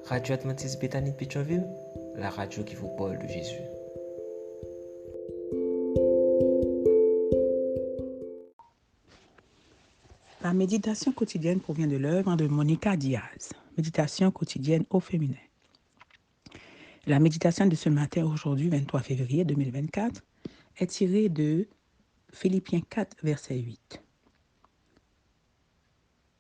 Radio Adventiste Bethany de Pétionville, la radio qui vous parle de Jésus. La méditation quotidienne provient de l'œuvre de Monica Diaz, Méditation quotidienne au féminin. La méditation de ce matin, aujourd'hui, 23 février 2024, est tirée de Philippiens 4, verset 8.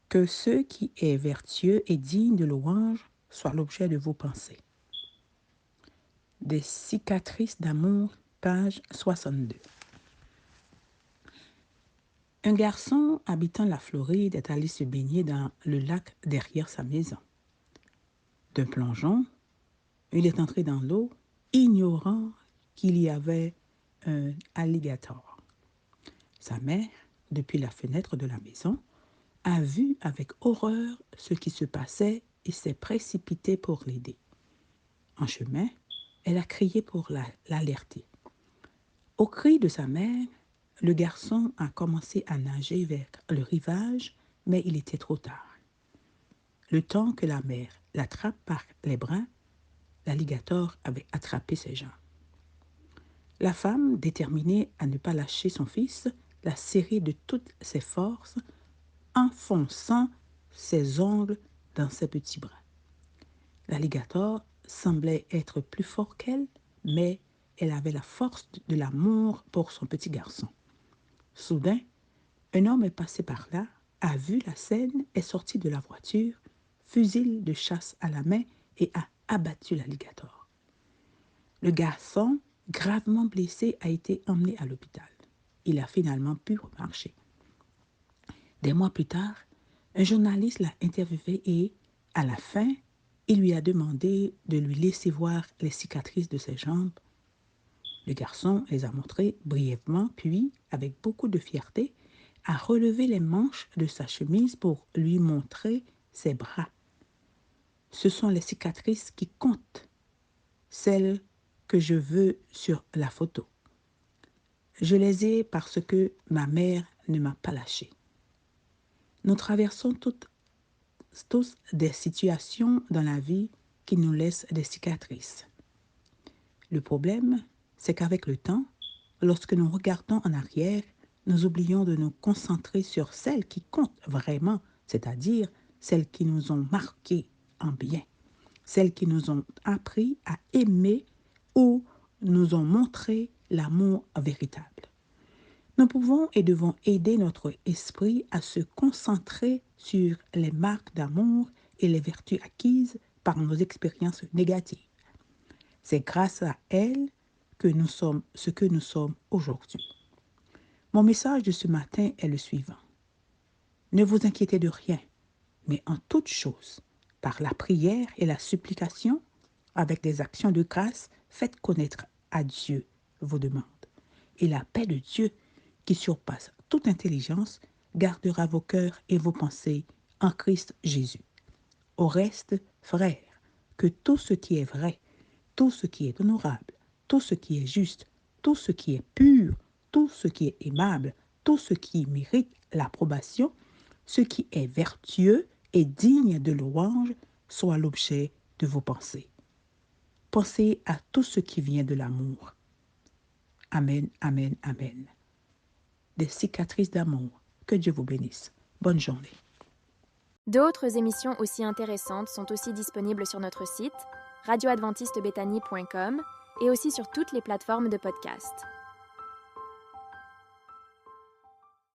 Que ce qui est vertueux et digne de louange soit l'objet de vos pensées. Des cicatrices d'amour, page 62. Un garçon habitant la Floride est allé se baigner dans le lac derrière sa maison. D'un plongeon, il est entré dans l'eau, ignorant qu'il y avait un alligator. Sa mère, depuis la fenêtre de la maison, a vu avec horreur ce qui se passait et s'est précipitée pour l'aider. En chemin, elle a crié pour l'alerter. Au cri de sa mère, le garçon a commencé à nager vers le rivage, mais il était trop tard. Le temps que la mère l'attrape par les bras, l'alligator avait attrapé ses jambes. La femme, déterminée à ne pas lâcher son fils, l'a serré de toutes ses forces, enfonçant ses ongles dans ses petits bras. L'alligator semblait être plus fort qu'elle, mais elle avait la force de l'amour pour son petit garçon. Soudain, un homme est passé par là, a vu la scène, est sorti de la voiture, fusil de chasse à la main et a abattu l'alligator. Le garçon, gravement blessé, a été emmené à l'hôpital. Il a finalement pu marcher. Des mois plus tard, un journaliste l'a interviewé et, à la fin, il lui a demandé de lui laisser voir les cicatrices de ses jambes. Le garçon les a montrées brièvement, puis, avec beaucoup de fierté, a relevé les manches de sa chemise pour lui montrer ses bras. Ce sont les cicatrices qui comptent, celles que je veux sur la photo. Je les ai parce que ma mère ne m'a pas lâché. Nous traversons tous des situations dans la vie qui nous laissent des cicatrices. Le problème, c'est qu'avec le temps, lorsque nous regardons en arrière, nous oublions de nous concentrer sur celles qui comptent vraiment, c'est-à-dire celles qui nous ont marqués en bien, celles qui nous ont appris à aimer ou nous ont montré l'amour véritable. Nous pouvons et devons aider notre esprit à se concentrer sur les marques d'amour et les vertus acquises par nos expériences négatives. C'est grâce à elles que nous sommes ce que nous sommes aujourd'hui. Mon message de ce matin est le suivant. Ne vous inquiétez de rien, mais en toute chose, par la prière et la supplication, avec des actions de grâce, faites connaître à Dieu vos demandes. Et la paix de Dieu, qui surpasse toute intelligence, gardera vos cœurs et vos pensées en Christ Jésus. Au reste, frères, que tout ce qui est vrai, tout ce qui est honorable, tout ce qui est juste, tout ce qui est pur, tout ce qui est aimable, tout ce qui mérite l'approbation, ce qui est vertueux et digne de louange, soit l'objet de vos pensées. Pensez à tout ce qui vient de l'amour. Amen, amen, amen. Des cicatrices d'amour. Que Dieu vous bénisse. Bonne journée. D'autres émissions aussi intéressantes sont aussi disponibles sur notre site radioadventistebethany.com et aussi sur toutes les plateformes de podcast.